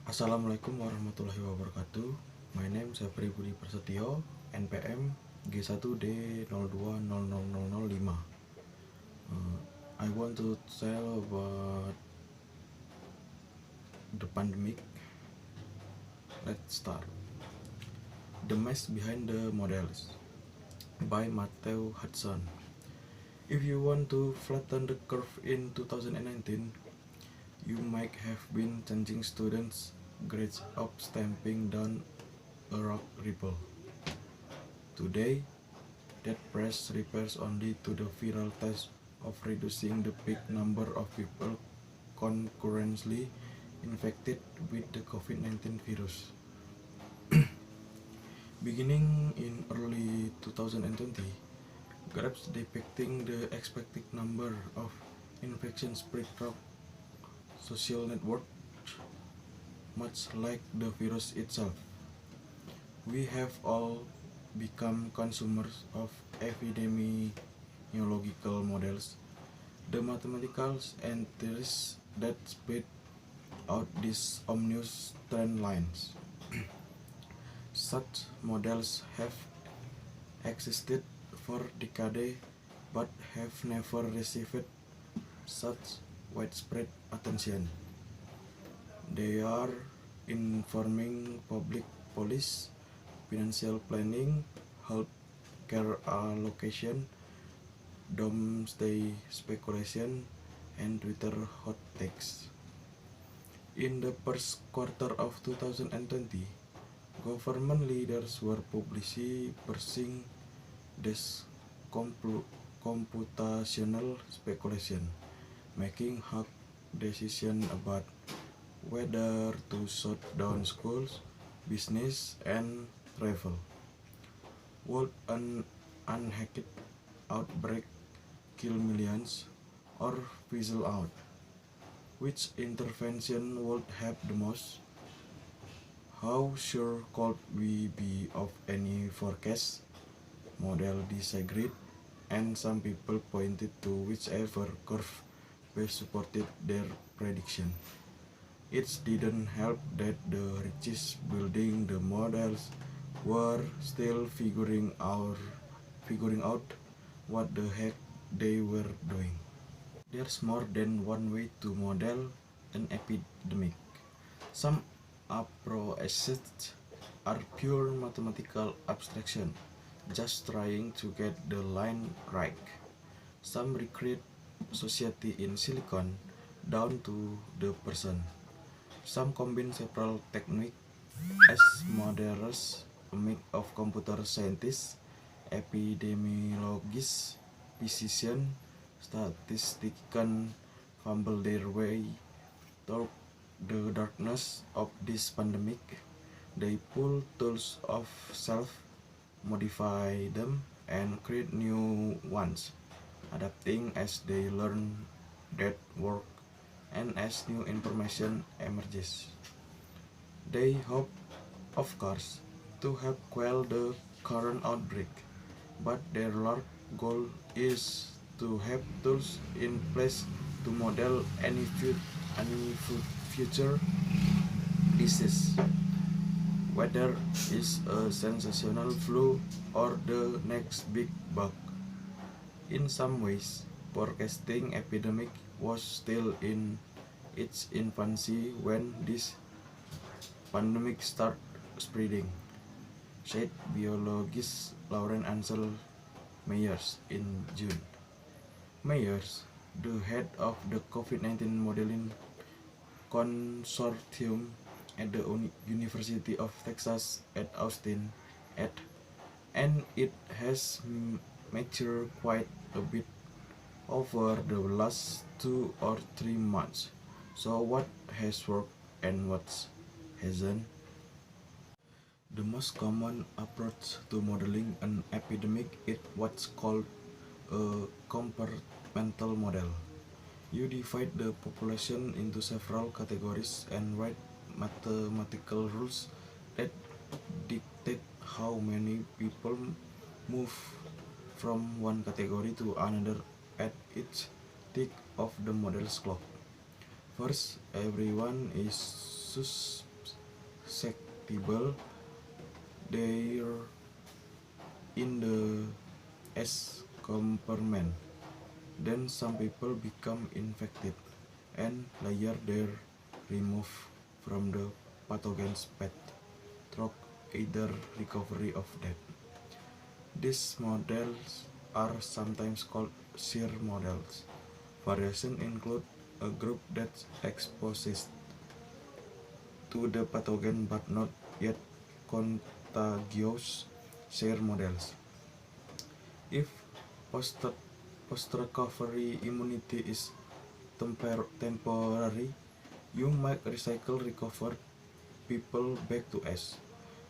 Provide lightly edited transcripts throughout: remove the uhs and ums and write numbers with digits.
Assalamualaikum warahmatullahi wabarakatuh. My name is Sapri Budi Prasetyo, NPM G1D020005. I want to tell about the pandemic. Let's start. The Math Behind the Models by Matthew Hudson. If you want to flatten the curve in 2019, you might have been changing students' grades up stamping down a rock ripple. Today, that press refers only to the viral test of reducing the big number of people concurrently infected with the COVID-19 virus. Beginning in early 2020, graphs depicting the expected number of infections spread through social networks, much like the virus itself. We have all become consumers of epidemiological models, the mathematical entities that spit out these ominous trend lines. Such models have existed for decades but have never received such widespread attention. They are informing public policy, financial planning, health care allocation, doomsday speculation, and Twitter hot takes. In the first quarter of 2020, government leaders were publicly pushing this computational speculation, making hard decisions about whether to shut down schools, business, and travel. Would an unhacked outbreak kill millions or fizzle out? Which intervention would help the most? How sure could we be of any forecast? Model disagreed, and some people pointed to whichever curve best supported their prediction. It didn't help that the richest building the models were still figuring out what the heck they were doing. There's more than one way to model an epidemic. Some approaches are pure mathematical abstraction, just trying to get the line right. Some recreate society in silicon down to the person. Some combine several techniques as modelers, a mix of computer scientists, epidemiologists, physicians, statisticians fumble their way through the darkness of this pandemic. They pull tools off shelf, modify them, and create new ones, adapting as they learn that work and as new information emerges. They hope, of course, to help quell the current outbreak, but their large goal is to have tools in place to model any future disease, whether it's a sensational flu or the next big bug. In some ways, forecasting epidemic was still in its infancy when this pandemic started spreading, said biologist Lauren Ansel Meyers in June. Meyers, the head of the COVID-19 modeling consortium at the University of Texas at Austin, and it has matured quite a bit over the last 2 or 3 months. So what has worked and what hasn't? The most common approach to modeling an epidemic is what's called a compartmental model. You divide the population into several categories and write mathematical rules that dictate how many people move from one category to another at each tick of the model's clock. First, everyone is susceptible they're in the S compartment. Then some people become infected and later they're removed from the pathogen's path through either recovery of death. These models are sometimes called shear models. Variations include a group that's exposed to the pathogen but not yet contagious shear models. If post-recovery immunity is temporary, you might recycle recovered people back to S,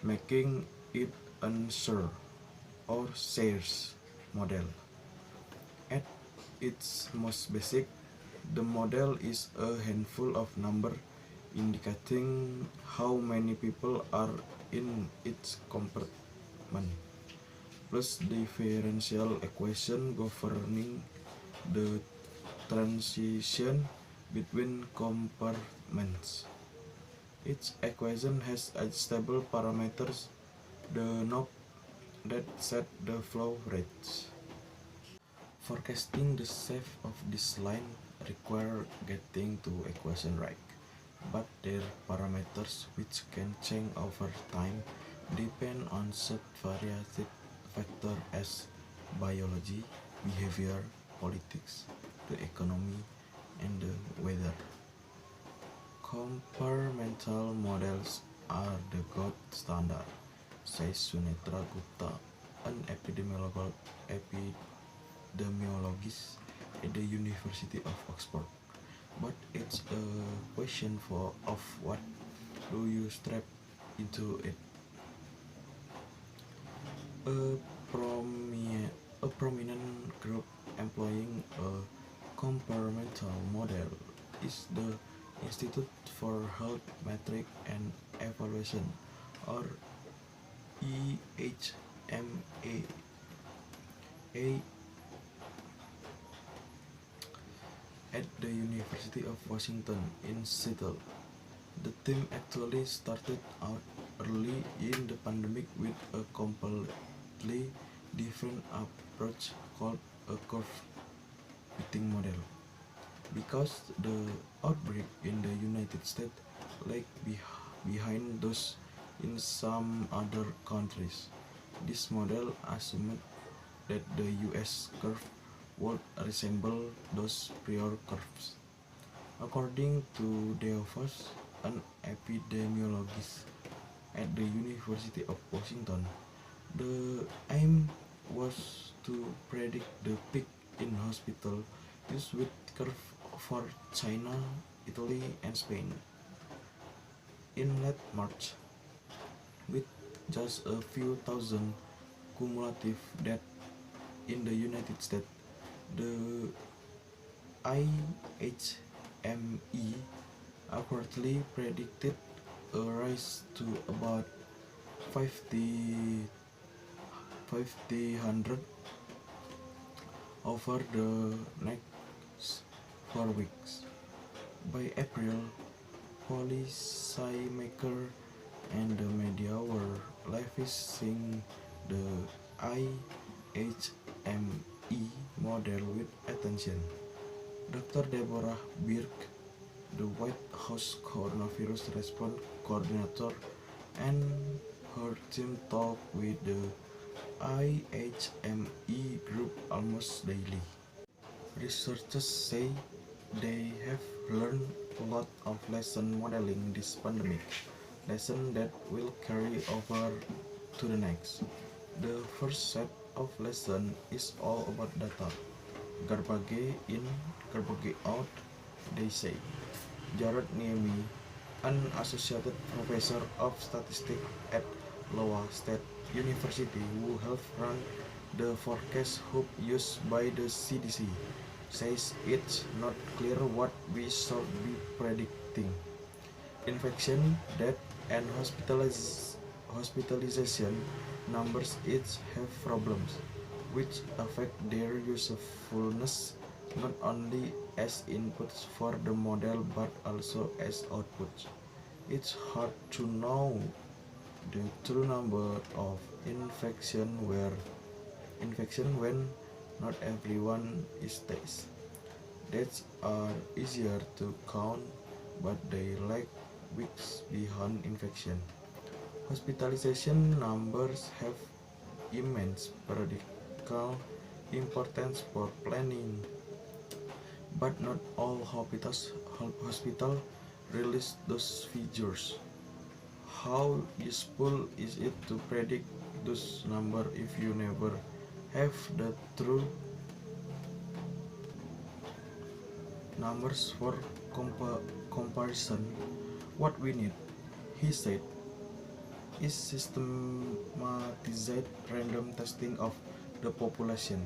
making it an shear or shears model. At its most basic, the model is a handful of numbers indicating how many people are in its compartment, plus differential equation governing the transition between compartments. Each equation has adjustable parameters, the knob that set the flow rates. Forecasting the shape of this line requires getting the equation right, but their parameters, which can change over time, depend on sub-variative factors as biology, behavior, politics, the economy, and the weather. Compartmental models are the gold standard, says Sunetra Gupta, an epidemiologist at the University of Oxford. But it's a question of what do you strap into it. A prominent group employing a compartmental model is the Institute for Health Metric and Evaluation, or EHMA. At the University of Washington in Seattle. The team actually started out early in the pandemic with a completely different approach called a curve fitting model. Because the outbreak in the United States lagged behind those in some other countries, this model assumed that the US curve would resemble those prior curves. According to DeVos, an epidemiologist at the University of Washington, the aim was to predict the peak in hospital use with curve for China, Italy, and Spain. In late March, with just a few thousand cumulative deaths in the United States, the IHME accurately predicted a rise to about 5,100 over the next 4 weeks. By April, policymakers and the media were lavishing the IHME model with attention. Dr. Deborah Birx, the White House coronavirus response coordinator, and her team talk with the IHME group almost daily. Researchers say they have learned a lot of lessons modeling this pandemic, lessons that will carry over to the next. The first set of lessons is all about data. Garbage in, garbage out, they say. Jared Niemi, an associate professor of statistics at Iowa State University who helped run the forecast hub used by the CDC, says it's not clear what we should be predicting. Infection, death, and hospitalization numbers each have problems, which affect their usefulness not only as inputs for the model but also as outputs. It's hard to know the true number of infection when not everyone is tested. Deaths are easier to count, but they lag weeks behind infection. Hospitalization numbers have immense practical importance for planning, but not all hospitals release those figures. How useful is it to predict those numbers if you never have the true numbers for comparison? What we need, he said, is systematized random testing of the population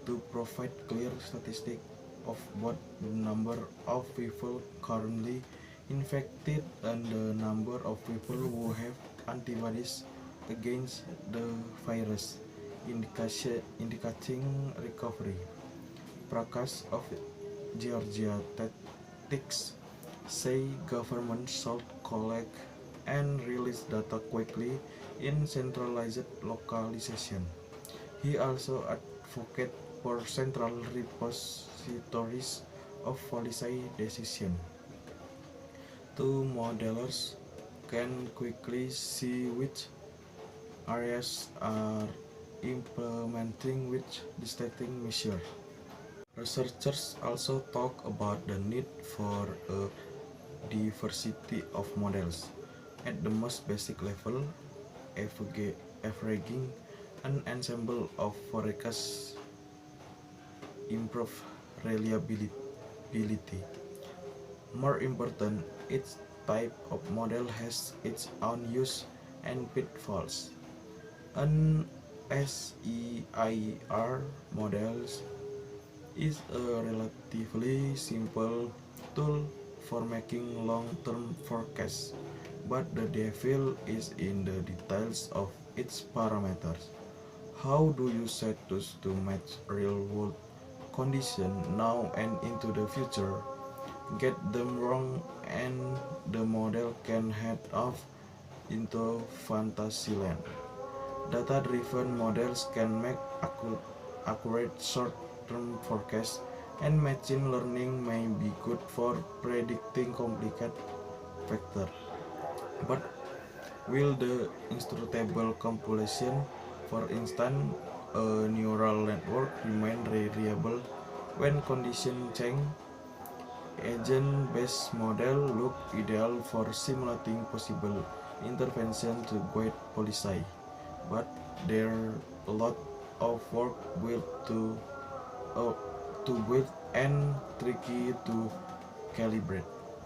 to provide clear statistics of what the number of people currently infected and the number of people who have antibodies against the virus, indicating recovery. Prakash of Georgia Tactics say government should collect and release data quickly in centralized localization. He also advocated for central repositories of policy decision. Two modelers can quickly see which areas are implementing which distracting measure. Researchers also talk about the need for a diversity of models. At the most basic level, averaging an ensemble of forecasts improve reliability. More important, each type of model has its own use and pitfalls. An SEIR model is a relatively simple tool for making long-term forecasts, but the devil is in the details of its parameters. How do you set those to match real-world conditions now and into the future? Get them wrong and the model can head off into fantasyland. Data-driven models can make accurate short-term forecasts, and machine learning may be good for predicting complicated factors. But will the instructable compilation, for instance, a neural network, remain reliable when conditions change? Agent-based models look ideal for simulating possible intervention to guide policy, but there's a lot of work to build and tricky to calibrate.